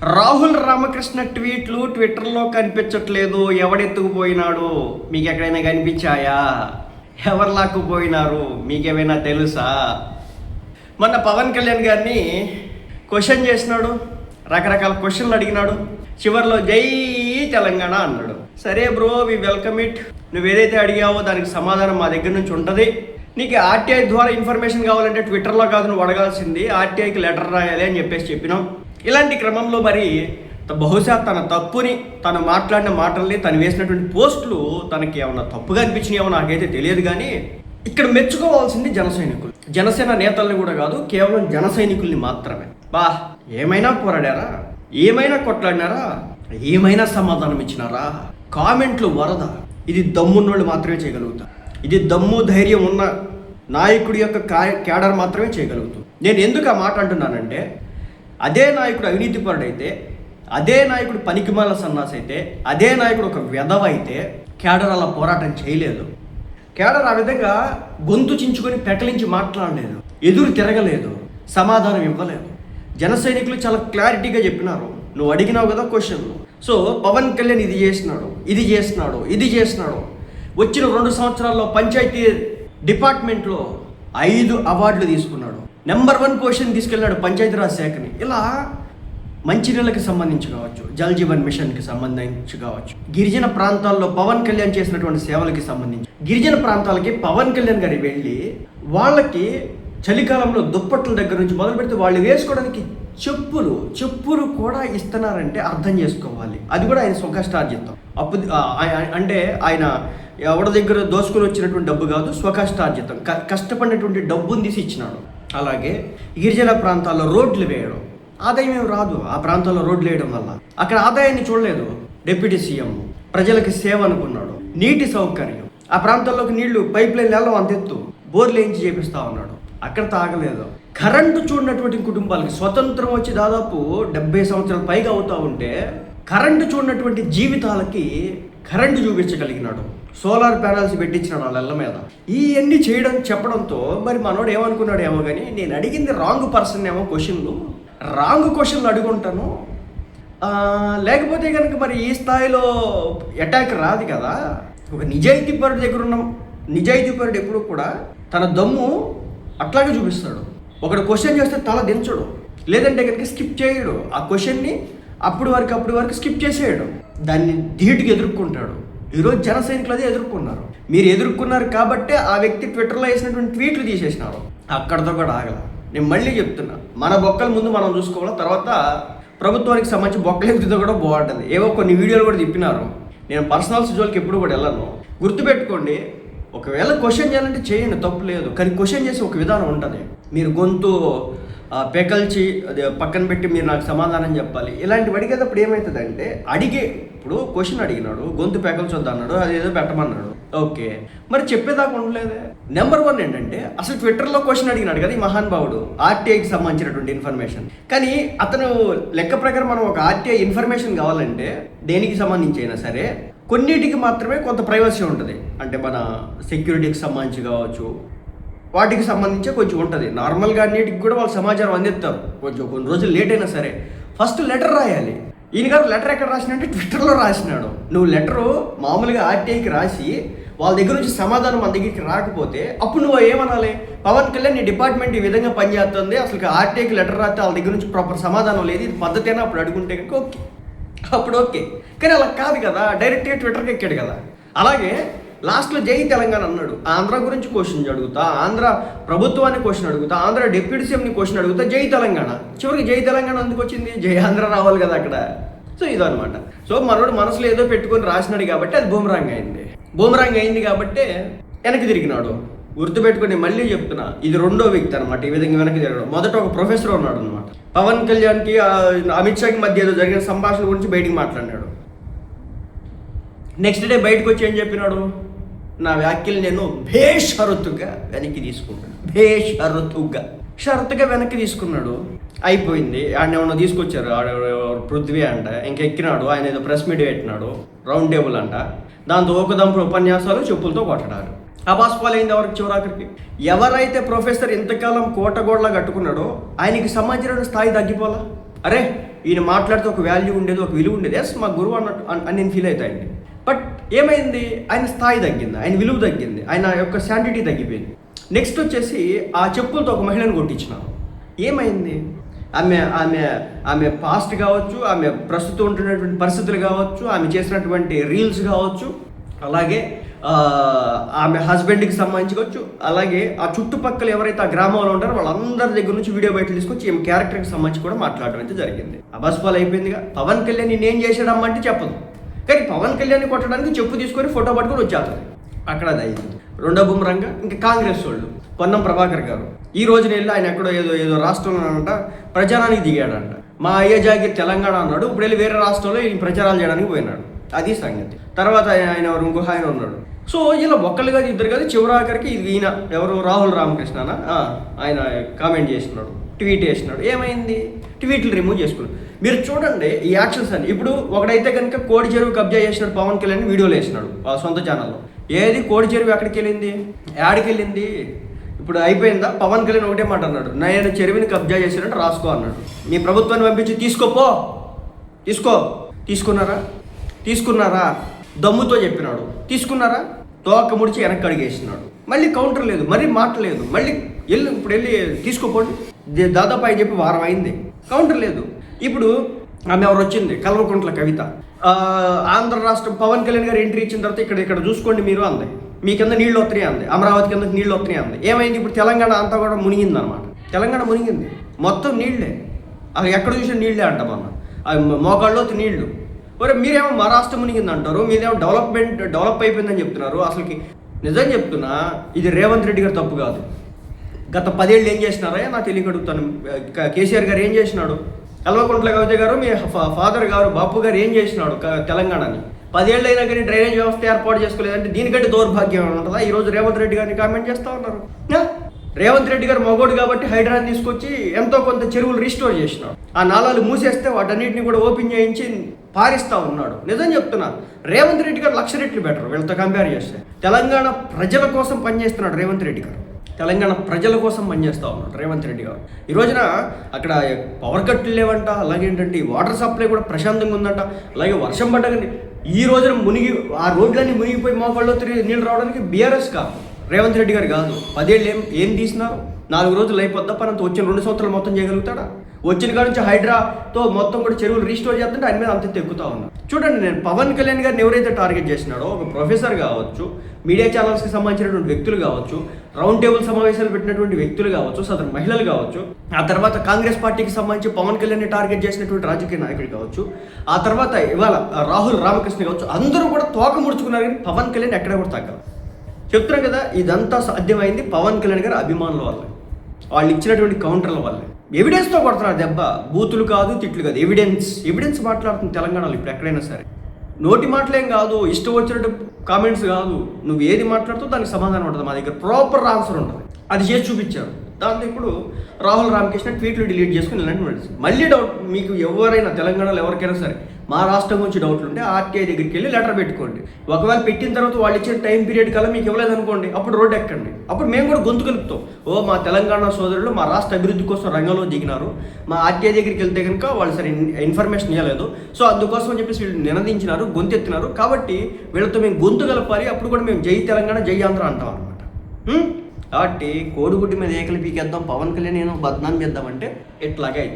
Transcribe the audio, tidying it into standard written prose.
రాహుల్ రామకృష్ణ ట్వీట్లు ట్విట్టర్లో కనిపించట్లేదు. ఎవడెత్తుకుపోయినాడు? మీకు ఎక్కడైనా కనిపించాయా? ఎవరు లాక్కుపోయినారు? మీకేమైనా తెలుసా? మొన్న పవన్ కళ్యాణ్ గారిని క్వశ్చన్ చేసినాడు, రకరకాల క్వశ్చన్లు అడిగినాడు. చివరిలో జై తెలంగాణ అన్నాడు. సరే బ్రో, వి వెల్కమ్ ఇట్. నువ్వు ఏదైతే అడిగావో దానికి సమాధానం మా దగ్గర నుంచి ఉంటుంది. నీకు ఆర్టీఐ ద్వారా ఇన్ఫర్మేషన్ కావాలంటే ట్విట్టర్లో కాదు నువ్వు అడగాల్సింది, ఆర్టీఐకి లెటర్ రాయాలి అని చెప్పినాం. ఇలాంటి క్రమంలో మరి బహుశా తన తప్పుని, తను మాట్లాడిన మాటల్ని, తను వేసినటువంటి పోస్టులు తనకి ఏమన్నా తప్పుగా అనిపించినాయేమో నాకైతే తెలియదు. కానీ ఇక్కడ మెచ్చుకోవాల్సింది జన సైనికులు, జనసేన నేతల్ని కూడా కాదు, కేవలం జన సైనికుల్ని మాత్రమే. ఏమైనా పోరాడారా? ఏమైనా కొట్లాడినారా? ఏమైనా సమాధానం ఇచ్చినారా? కామెంట్లు వరద. ఇది దమ్మున్నోళ్ళు మాత్రమే చేయగలుగుతారు. ఇది దమ్ము ధైర్యం ఉన్న నాయకుడి యొక్క క్యాడర్ మాత్రమే చేయగలుగుతుంది. నేను ఎందుకు ఆ మాట అంటున్నానంటే, అదే నాయకుడు అవినీతిపరుడైతే, అదే నాయకుడు పనికిమాల సన్నాసి అయితే, అదే నాయకుడు ఒక వెధవ అయితే క్యాడర్ అలా పోరాటం చేయలేదు. క్యాడర్ ఆ విధంగా గొంతు చించుకొని పెకలించి మాట్లాడలేదు, ఎదురు తిరగలేదు, సమాధానం ఇవ్వలేదు. జన సైనికులు చాలా క్లారిటీగా చెప్పినారు. నువ్వు అడిగినావు కదా క్వశ్చన్లు. సో పవన్ కళ్యాణ్ ఇది చేసినాడు, ఇది చేసినాడు, ఇది చేసినాడు. వచ్చిన 2 సంవత్సరాల్లో పంచాయతీ డిపార్ట్మెంట్లో 5 అవార్డులు తీసుకున్నాడు. నెంబర్ 1 పొజిషన్ తీసుకెళ్ళినాడు పంచాయతీరాజ్ శాఖని. ఇలా మంచినీళ్ళకి సంబంధించి కావచ్చు, జల్ జీవన్ మిషన్కి సంబంధించి కావచ్చు, గిరిజన ప్రాంతాల్లో పవన్ కళ్యాణ్ చేసినటువంటి సేవలకి సంబంధించి, గిరిజన ప్రాంతాలకి పవన్ కళ్యాణ్ గారి వెళ్ళి వాళ్ళకి చలికాలంలో దుప్పట్ల దగ్గర నుంచి మొదలు పెడితే వాళ్ళు వేసుకోవడానికి చెప్పులు కూడా ఇస్తున్నారంటే అర్థం చేసుకోవాలి. అది కూడా ఆయన స్వకష్టార్జితం. అంటే ఆయన ఎవరి దగ్గర దోసుకుని వచ్చినటువంటి డబ్బు కాదు, స్వకష్టార్జితం. కష్టపడినటువంటి డబ్బుని తీసి ఇచ్చినాడు. అలాగే గిరిజన ప్రాంతాల్లో రోడ్లు వేయడం, ఆదాయం ఏమి రాదు. ఆ ప్రాంతాల్లో రోడ్లు వేయడం వల్ల అక్కడ ఆదాయాన్ని చూడలేదు. డిప్యూటీ సీఎం ప్రజలకి సేవ అనుకున్నాడు. నీటి సౌకర్యం, ఆ ప్రాంతాల్లోకి నీళ్లు పైప్ లైన్ నెలలో అంతెత్తు బోర్లు వేయించి చేపిస్తా ఉన్నాడు. అక్కడ తాగలేదు. కరెంటు చూడనటువంటి కుటుంబాలకి స్వతంత్రం వచ్చి దాదాపు 70 సంవత్సరాల పైగా అవుతా ఉంటే కరెంటు చూడనటువంటి జీవితాలకి కరెంటు చూపించగలిగినాడు. సోలార్ ప్యానల్స్ పెట్టించినాడు వాళ్ళ ఇళ్ళ మీద. ఇవన్నీ చెప్పడంతో మరి మనోడు ఏమనుకున్నాడు ఏమో కానీ, నేను అడిగింది రాంగ్ పర్సన్ ఏమో, రాంగ్ క్వశ్చన్లు అడుగుంటాను, లేకపోతే కనుక మరి ఈ స్థాయిలో అటాక్ రాదు కదా. ఒక నిజాయితీపరుడు దగ్గర ఉన్నాం. నిజాయితీపరుడు ఎప్పుడు కూడా తన దమ్ము అట్లాగే చూపిస్తాడు. ఒకడు క్వశ్చన్ చేస్తే తల దించడు, లేదంటే కనుక స్కిప్ చేయడు. ఆ క్వశ్చన్ని అప్పుడు వరకు స్కిప్ చేసేయడు. దాన్ని ధీటుగా ఎదుర్కొంటాడు. ఈరోజు జన సైనికులు అదే ఎదుర్కొన్నారు. మీరు ఎదుర్కొన్నారు కాబట్టే ఆ వ్యక్తి ట్విట్టర్లో వేసినటువంటి ట్వీట్లు తీసేసినారు. అక్కడితో కూడా ఆగల. నేను మళ్ళీ చెప్తున్నా, మన బొక్కల ముందు మనం చూసుకోవాలి. తర్వాత ప్రభుత్వానికి సంబంధించి బొక్కల ఎదుగుతో కూడా బాగుంటుంది. ఏవో కొన్ని వీడియోలు కూడా తిప్పినారు. నేను పర్సనల్స్ జోలికి ఎప్పుడు కూడా వెళ్ళను. గుర్తుపెట్టుకోండి, ఒకవేళ క్వశ్చన్ చేయాలంటే చేయండి, తప్పు లేదు. కానీ క్వశ్చన్ చేసి ఒక విధానం ఉంటుంది. మీరు గొంతు పెకల్చి అది పక్కన పెట్టి మీరు నాకు సమాధానం చెప్పాలి. ఇలాంటివి అడిగేటప్పుడు ఏమవుతుందంటే, ఇప్పుడు క్వశ్చన్ అడిగినాడు, గొంతు పెకల్చొద్దు అన్నాడు, అదేదో పెట్టమన్నాడు. ఓకే, మరి చెప్పేదాకా ఉండలేదే. నెంబర్ 1 ఏంటంటే, అసలు ట్విట్టర్లో క్వశ్చన్ అడిగినాడు కదా ఈ మహానుభావుడు, ఆర్టీఐకి సంబంధించినటువంటి ఇన్ఫర్మేషన్. కానీ అతను లెక్క ప్రకారం మనం ఒక ఆర్టీఐ ఇన్ఫర్మేషన్ కావాలంటే దేనికి సంబంధించి అయినా సరే కొన్నిటికి మాత్రమే కొంత ప్రైవసీ ఉంటుంది. అంటే మన సెక్యూరిటీకి సంబంధించి కావచ్చు, వాటికి సంబంధించి కొంచెం ఉంటుంది. నార్మల్గా అన్నిటికి కూడా వాళ్ళు సమాచారం అందిస్తారు. కొన్ని రోజులు లేట్ అయినా సరే ఫస్ట్ లెటర్ రాయాలి. ఈయన గారు లెటర్ ఎక్కడ రాసినంటే ట్విట్టర్లో రాసినాడు. నువ్వు లెటరు మామూలుగా ఆర్టీఐకి రాసి వాళ్ళ దగ్గర నుంచి సమాధానం మన దగ్గరికి రాకపోతే అప్పుడు నువ్వు ఏమనాలి? పవన్ కళ్యాణ్ నీ డిపార్ట్మెంట్ ఈ విధంగా పనిచేస్తుంది, అసలు ఆర్టీఐకి లెటర్ రాస్తే వాళ్ళ దగ్గర నుంచి ప్రాపర్ సమాధానం లేదు, ఇది పద్ధతేనా? అప్పుడు అడుగుంటే కనుక ఓకే, అప్పుడు ఓకే. కానీ అలా కాదు కదా, డైరెక్ట్గా ట్విట్టర్కి ఎక్కాడు కదా. అలాగే లాస్ట్లో జై తెలంగాణ అన్నాడు. ఆంధ్ర గురించి క్వశ్చన్ అడుగుతా, ఆంధ్ర ప్రభుత్వాన్ని క్వశ్చన్ అడుగుతా, ఆంధ్ర డిప్యూటీ సీఎంని క్వశ్చన్ అడుగుతా, జై తెలంగాణ. చివరికి జై తెలంగాణ ఎందుకు వచ్చింది? జై ఆంధ్ర రావాలి కదా అక్కడ. సో ఇదనమాట. సో మనోడు మనసులో ఏదో పెట్టుకొని రాసినాడు కాబట్టి అది బూమరాంగ్ అయింది కాబట్టి వెనక్కి తిరిగినాడు. గుర్తుపెట్టుకుని మళ్ళీ చెప్తున్నా, ఇది 2వ వ్యక్తి అనమాట ఈ విధంగా వెనక్కి తిరగడం. మొదట ఒక ప్రొఫెసర్ ఉన్నాడు అనమాట. పవన్ కళ్యాణ్కి అమిత్ షాకి మధ్య ఏదో జరిగిన సంభాషణ గురించి బయటికి మాట్లాడినాడు. నెక్స్ట్ డే బయటకు వచ్చి ఏం చెప్పినాడు? నా వ్యాఖ్యలు నేను బేషరతుగా వెనక్కి తీసుకుంటాను. షరతుగా వెనక్కి తీసుకున్నాడు. అయిపోయింది. ఆయన ఏమన్నా తీసుకొచ్చారు, పృథ్వీ అంట, ఇంకెక్కినాడు. ఆయన ఏదో ప్రెస్ మీట్ పెట్టినాడు, రౌండ్ టేబుల్ అంట. దాంతో ఒకదంపుడు ఉపన్యాసాలు, చెప్పులతో కొట్టడారు. అబాస్పాలైంది ఎవరికి చివరాఖరికి. ఎవరైతే ప్రొఫెసర్ ఇంతకాలం కోటగోడలా కట్టుకున్నాడో ఆయనకి సంబంధించిన స్థాయి తగ్గిపోలా. అరే ఈయన మాట్లాడితే ఒక వాల్యూ ఉండేది, ఒక విలువ ఉండేది. ఎస్ మా గురువు అన్నట్టు అని నేను ఫీల్ అవుతాయండి. బట్ ఏమైంది, ఆయన స్థాయి తగ్గింది, ఆయన విలువ తగ్గింది, ఆయన యొక్క శాంటిటీ తగ్గిపోయింది. నెక్స్ట్ వచ్చేసి ఆ చెప్పులతో ఒక మహిళను కొట్టించినారు. ఏమైంది, ఆమె ఆమె ఆమె పాస్ట్ కావచ్చు, ఆమె ప్రస్తుతం ఉంటున్నటువంటి పరిస్థితులు కావచ్చు, ఆమె చేసినటువంటి రీల్స్ కావచ్చు, అలాగే ఆమె హస్బెండ్కి సంబంధించి కావచ్చు, అలాగే ఆ చుట్టుపక్కల ఎవరైతే ఆ గ్రామంలో ఉంటారో వాళ్ళందరి దగ్గర నుంచి వీడియో బయట తీసుకొచ్చి ఈమె క్యారెక్టర్కి సంబంధించి కూడా మాట్లాడడం అయితే జరిగింది. అబస్పాల్ అయిపోయిందిగా. పవన్ కళ్యాణ్ నేనేం చేశాడమ్మంటే చెప్పదు, కానీ పవన్ కళ్యాణ్ కొట్టడానికి చెప్పు తీసుకొని ఫోటో పట్టుకొని వచ్చేస్తుంది. అక్కడ అది అయింది. రెండో బుమ్రంగా ఇంకా కాంగ్రెస్ వాళ్ళు పొన్నం ప్రభాకర్ గారు ఈ రోజున వెళ్ళి ఆయన ఎక్కడో ఏదో రాష్ట్రంలోనంట ప్రచారానికి దిగాడంట. మా అయ్య జాగిర్ తెలంగాణ అన్నాడు. ఇప్పుడు వెళ్ళి వేరే రాష్ట్రంలో ఈ ప్రచారాలు చేయడానికి పోయినాడు. అది సంగతి. తర్వాత ఆయన ఇంకో ఆయన ఉన్నాడు. సో ఇలా ఒక్కళ్ళు కాదు, ఇద్దరు కాదు, చివరాఖరికి ఇది ఈయన ఎవరు, రాహుల్ రామకృష్ణ ఆయన కామెంట్ చేసినాడు, ట్వీట్ చేసినాడు. ఏమైంది, ట్వీట్లు రిమూవ్ చేసుకున్నాడు. మీరు చూడండి ఈ యాక్షన్స్ అని. ఇప్పుడు ఒకడైతే కనుక కోడి చెరువు కబ్జా చేసినాడు పవన్ కళ్యాణ్ వీడియోలు వేసినాడు వాళ్ళ సొంత ఛానల్లో. ఏది కోడి చెరువు ఎక్కడికి వెళ్ళింది, యాడికి వెళ్ళింది, ఇప్పుడు అయిపోయిందా? పవన్ కళ్యాణ్ ఒకటే మాట అన్నాడు, నేను చెరువుని కబ్జా చేసినట్టు రాసుకో అన్నాడు. మీ ప్రభుత్వాన్ని పంపించి తీసుకున్నారా దమ్ముతో చెప్పినాడు. తీసుకున్నారా? తోక ముడిచి వెనక్కి అడిగేసినాడు. మళ్ళీ కౌంటర్ లేదు, మరీ మాట లేదు. మళ్ళీ ఇప్పుడు వెళ్ళి తీసుకోపోండి. దాదాపు అని చెప్పి వారం అయింది, కౌంటర్ లేదు. ఇప్పుడు ఆమె ఎవరు వచ్చింది, కల్వకుంట్ల కవిత. ఆంధ్ర రాష్ట్రం పవన్ కళ్యాణ్ గారు ఎంట్రీ ఇచ్చిన తర్వాత ఇక్కడ చూసుకోండి మీరు అంది, మీ కింద నీళ్ళు వస్తున్నాయి అంది, అమరావతి కింద నీళ్ళు వస్తున్నాయి అంది. ఏమైంది, ఇప్పుడు తెలంగాణ అంతా కూడా మునిగింది అనమాట. తెలంగాణ మునిగింది, మొత్తం నీళ్లే. అసలు ఎక్కడ చూసిన నీళ్లే అంటామన్న, అవి మోకాళ్ళలోతు నీళ్లు. మరి మీరేమో మా రాష్ట్రం మునిగింది అంటారు, మీరేమో డెవలప్ అయిపోయిందని చెప్తున్నారు. అసలుకి నిజం చెప్తున్నా, ఇది రేవంత్ రెడ్డి గారు తప్పు కాదు. గత 10 ఏళ్ళు ఏం చేసినారా నాకు తెలియక అడుగుతాను. కేసీఆర్ గారు ఏం చేసినాడు, కల్వకుంట్ల కవిత గారు మీ ఫాదర్ గారు బాపు గారు ఏం చేసినాడు తెలంగాణని? 10 ఏళ్ళు అయినా కానీ డ్రైనేజ్ వ్యవస్థ ఏర్పాటు చేసుకోలేదంటే దీనికంటే దౌర్భాగ్యం ఉంటుందా? ఈరోజు రేవంత్ రెడ్డి గారిని కామెంట్ చేస్తూ ఉన్నారు. రేవంత్ రెడ్డి గారు మగోడు కాబట్టి హైడ్రాని తీసుకొచ్చి ఎంతో కొంత చెరువులు రీస్టోర్ చేసినాడు. ఆ నాళాలు మూసేస్తే వాటన్నిటిని కూడా ఓపెన్ చేయించి పారిస్తూ ఉన్నాడు. నిజం చెప్తున్నా, రేవంత్ రెడ్డి గారు 1,00,000 రెట్లు బెటర్ వీళ్ళతో కంపేర్ చేస్తే. తెలంగాణ ప్రజల కోసం పనిచేస్తున్నాడు రేవంత్ రెడ్డి గారు, తెలంగాణ ప్రజల కోసం పనిచేస్తూ ఉన్నాడు రేవంత్ రెడ్డి గారు. ఈ రోజున అక్కడ పవర్ కట్లు లేవంట, అలాగే ఏంటంటే వాటర్ సప్లై కూడా ప్రశాంతంగా ఉందంట, అలాగే వర్షం పడ్డకండి. ఈ రోజున మునిగి ఆ రోడ్లన్నీ మునిగిపోయి మోకాళ్ళలో నీళ్ళు రావడానికి బీఆర్ఎస్ కాదు, రేవంత్ రెడ్డి గారు కాదు. 10 ఏళ్ళు ఏం తీసినారు? 4 రోజులు అయిపోద్దా పనంత? వచ్చిన 2 సంవత్సరాలు మొత్తం చేయగలుగుతాడా? వచ్చిన కాడ నుంచి హైడ్రాతో మొత్తం కూడా చెరువులు రీస్టోర్ చేస్తుంటే ఆయన మీద అంత తెక్కుతా ఉన్నారు. చూడండి, నేను పవన్ కళ్యాణ్ గారిని ఎవరైతే టార్గెట్ చేసినాడో, ఒక ప్రొఫెసర్ కావచ్చు, మీడియా ఛానల్స్కి సంబంధించినటువంటి వ్యక్తులు కావచ్చు, రౌండ్ టేబుల్ సమావేశాలు పెట్టినటువంటి వ్యక్తులు కావచ్చు, సదరు మహిళలు కావచ్చు, ఆ తర్వాత కాంగ్రెస్ పార్టీకి సంబంధించి పవన్ కళ్యాణ్ని టార్గెట్ చేసినటువంటి రాజకీయ నాయకులు కావచ్చు, ఆ తర్వాత ఇవాళ రాహుల్ రామకృష్ణ కావచ్చు, అందరూ కూడా తోక ముడుచుకున్నారు. కానీ పవన్ కళ్యాణ్ ఎక్కడ కూడా తగ్గదు. చెప్తున్నాం కదా, ఇదంతా సాధ్యమైంది పవన్ కళ్యాణ్ గారి అభిమానుల వల్ల, వాళ్ళు ఇచ్చినటువంటి కౌంటర్ల వల్లే. ఎవిడెన్స్తో కొడుతున్నారు దెబ్బ, బూతులు కాదు, తిట్లు కాదు, ఎవిడెన్స్ మాట్లాడుతుంది తెలంగాణలో ఇప్పుడు ఎక్కడైనా సరే. నోటి మాటలేం కాదు, ఇష్టం వచ్చినట్టు కామెంట్స్ కాదు, నువ్వు ఏది మాట్లాడుతావు దానికి సమాధానం ఉంటుంది. మా దగ్గర ప్రాపర్ ఆన్సర్ ఉంటుంది, అది చేసి చూపించారు. దాంతో ఇప్పుడు రాహుల్ రామకృష్ణ ట్వీట్లు డిలీట్ చేసుకుని ఇలాంటి మళ్ళీ డౌట్, మీకు ఎవరైనా తెలంగాణలో ఎవరికైనా సరే మా రాష్ట్రం గురించి డౌట్లు ఉంటే ఆర్టీఐ దగ్గరికి వెళ్ళి లెటర్ పెట్టుకోండి. ఒకవేళ పెట్టిన తర్వాత వాళ్ళు ఇచ్చిన టైం పీరియడ్ కల్లా మీకు ఇవ్వలేదు అనుకోండి, అప్పుడు రోడ్డు ఎక్కండి. అప్పుడు మేము కూడా గొంతు కలుపుతాం, మా తెలంగాణ సోదరులు మా రాష్ట్ర అభివృద్ధి కోసం రంగంలో దిగినారు, మా ఆర్టీఐ దగ్గరికి వెళ్తే కనుక వాళ్ళు సరే ఇన్ఫర్మేషన్ ఇవ్వలేదు, సో అందుకోసం అని చెప్పేసి వీళ్ళు నినదించినారు, గొంతెత్తినారు. కాబట్టి వీళ్ళతో మేము గొంతు కలపాలి, అప్పుడు కూడా మేము జై తెలంగాణ జై ఆంధ్ర అంటాం అనమాట. కాబట్టి కోడిగుడ్డి మీద ఏకలు పీకేద్దాం, పవన్ కళ్యాణ్ నేను బద్నాం చేద్దామంటే ఇట్లాగే అవుతుంది.